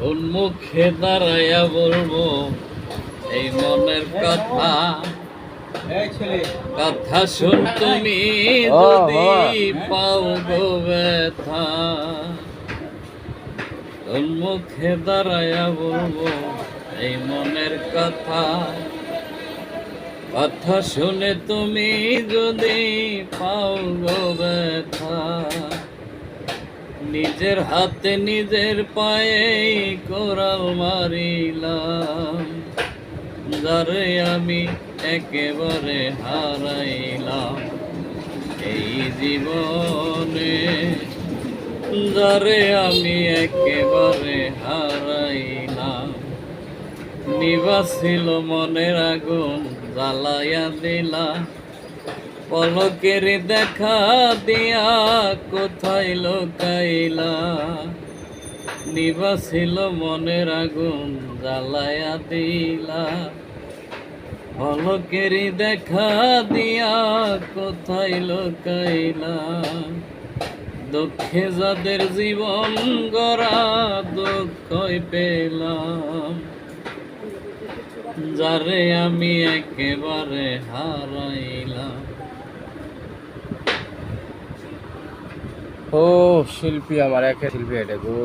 উন্মুখে দাঁড়াইয়া বলবো এই মনের কথা, কথা শুন তুমি যদি পাও গো ব্যথা। উন্মুখে দাঁড়াইয়া বলবো এই মনের কথা, কথা শুনে তুমি যদি পাও গো ব্যথা। নিজের হাতে নিজের পায়ে কোরাল মারিলাম, যারে আমি একেবারে হারাইলাম এই জীবনে, যারে আমি একেবারে হারাইলাম। নিভা ছিল মনের আগুন জ্বালাইয়া দিলা, পলকের দেখা দিয়া কোথায় লুকাইলা। নিভা ছিল মনের আগুন জ্বালাইয়া দিলা, পলকের দেখা দিয়া কোথায় লুকাইলা। দুঃখে যাদের জীবন গড়া দুঃখই পেলাম, যারে আমি একেবারে হারাইলাম। ও শিল্পী, আমার একে শিল্পী এটা গো।